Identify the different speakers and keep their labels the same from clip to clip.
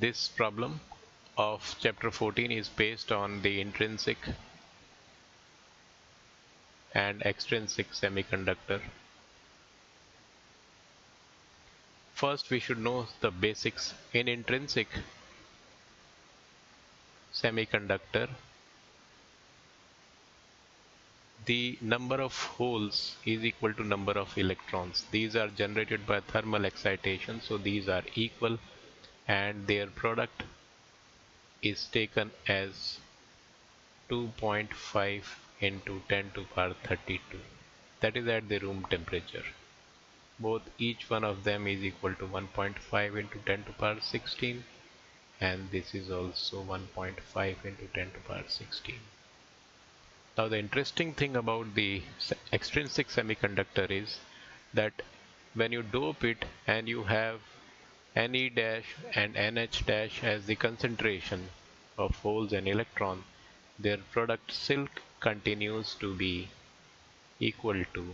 Speaker 1: this problem of chapter 14 is based on the intrinsic and extrinsic semiconductor. First, we should know the basics. In intrinsic semiconductor, the number of holes is equal to number of electrons. These are generated by thermal excitation, so these are equal, and their product is taken as 2.5 into 10 to the power 32. That is at the room temperature. Each one of them is equal to 1.5 into 10 to the power 16, and this is also 1.5 into 10 to the power 16. Now the interesting thing about the extrinsic semiconductor is that when you dope it and you have Ne dash and NH dash as the concentration of holes and electron, their product silk continues to be equal to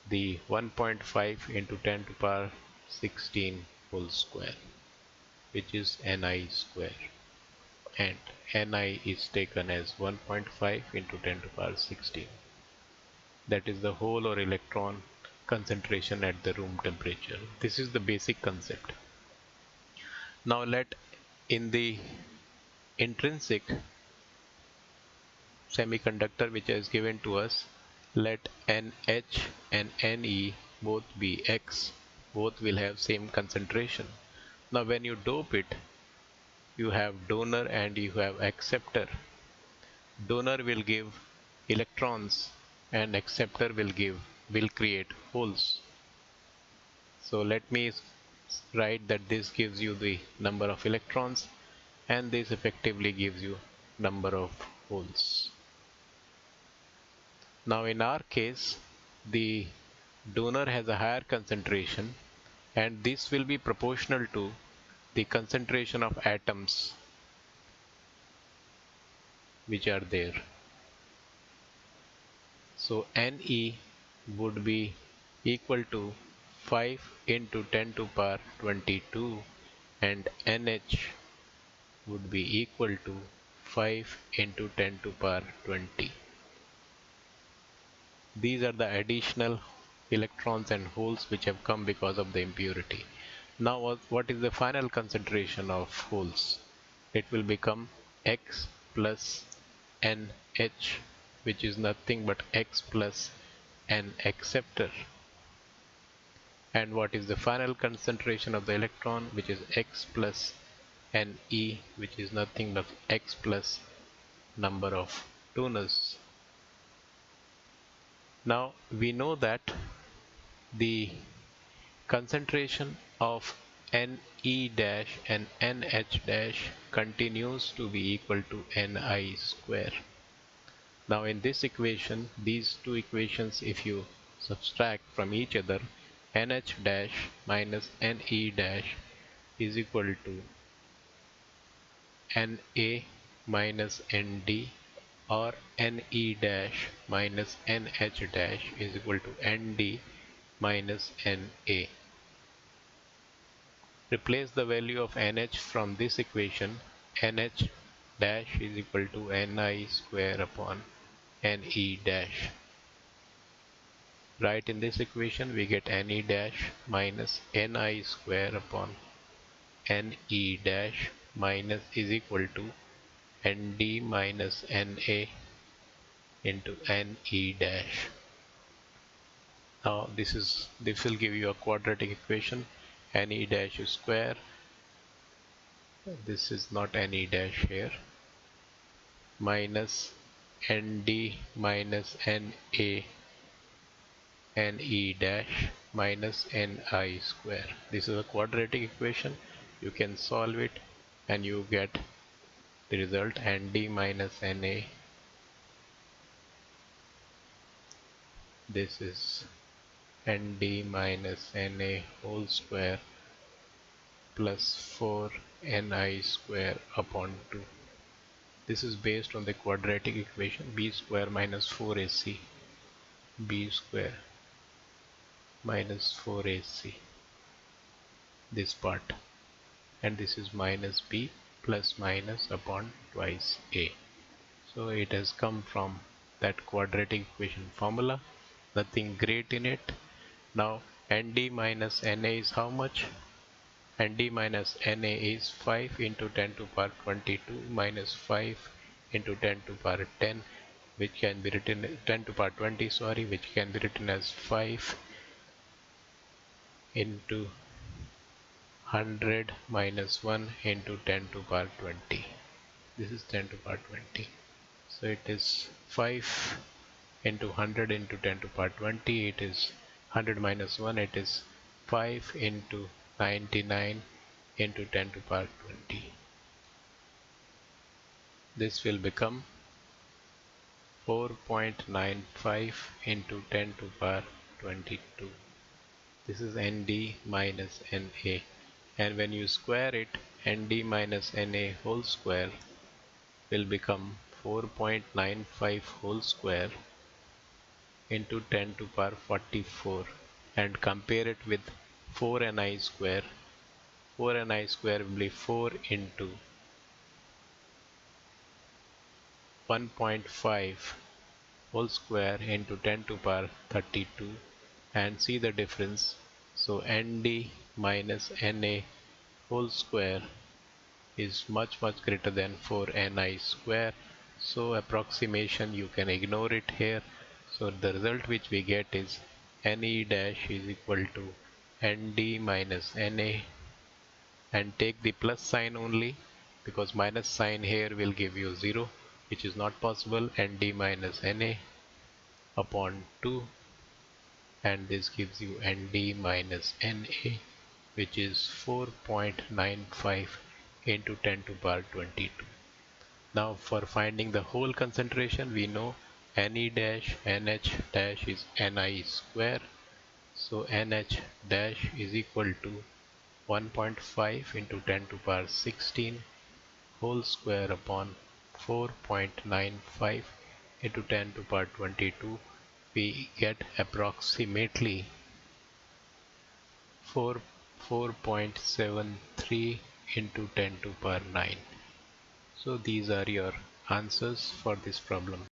Speaker 1: the 1.5 into 10 to the power 16 whole square, which is Ni square, and Ni is taken as 1.5 into 10 to the power 16. That is the hole or electron concentration at the room temperature. This is the basic concept. Now let in the intrinsic semiconductor which is given to us, let NH and Ne both be X, both will have same concentration. Now when you dope it, you have donor and you have acceptor. Donor will give electrons and acceptor will create holes. So let me write that this gives you the number of electrons and this effectively gives you number of holes. Now in our case, the donor has a higher concentration, and this will be proportional to the concentration of atoms which are there. So Ne would be equal to 5 into 10 to the power 22, and NH would be equal to 5 into 10 to the power 20. These are the additional electrons and holes which have come because of the impurity. Now what is the final concentration of holes? It will become X plus NH, which is nothing but X plus N acceptor. And what is the final concentration of the electron, which is X plus Ne, which is nothing but X plus number of donors. Now we know that the concentration of Ne dash and NH dash continues to be equal to Ni square. Now in this equation, these two equations, if you subtract from each other, NH dash minus Ne dash is equal to Na minus Nd, or Ne dash minus NH dash is equal to Nd minus Na. Replace the value of NH from this equation. NH dash is equal to Ni square upon Ne dash. Right, in this equation we get Ne dash minus Ni square upon Ne dash minus is equal to Nd minus Na into Ne dash. Now this will give you a quadratic equation. Ne dash square, this is not Ne dash here, minus Nd minus Na Ne dash minus Ni square. This is a quadratic equation. You can solve it and you get the result Nd minus Na. This is Nd minus Na whole square plus 4 Ni square upon 2. This is based on the quadratic equation b square minus 4ac, b square minus 4ac, this part. and this is minus b plus minus upon twice a. So it has come from that quadratic equation formula, nothing great in it. Now nd minus na is how much? Nd minus na is 5 into 10 to power 22 minus 5 into 10 to power 10, which can be written 10 to power 20, sorry, which can be written as 5 into 100 minus 1 into 10 to power 20. This is 10 to power 20. So it is 5 into 100 into 10 to power 20. It is 100 minus 1. It is 5 into 99 into 10 to power 20. This will become 4.95 into 10 to power 22. This is Nd minus Na, and when you square it, Nd minus Na whole square will become 4.95 whole square into 10 to power 44, and compare it with 4Ni square. 4Ni square will be 4 into 1.5 whole square into 10 to power 32, and see the difference. So Nd minus Na whole square is much greater than 4Ni square. So approximation you can ignore it here. So the result which we get is Ne dash is equal to Nd minus Na, and take the plus sign only, because minus sign here will give you 0, which is not possible. Nd minus Na upon 2, and this gives you Nd minus Na, which is 4.95 into 10 to power 22. Now for finding the whole concentration, we know Ne dash Nh dash is Ni square. So Nh dash is equal to 1.5 into 10 to power 16 whole square upon 4.95 into 10 to power 22. We get approximately 4.73 into 10 to power 9. So these are your answers for this problem.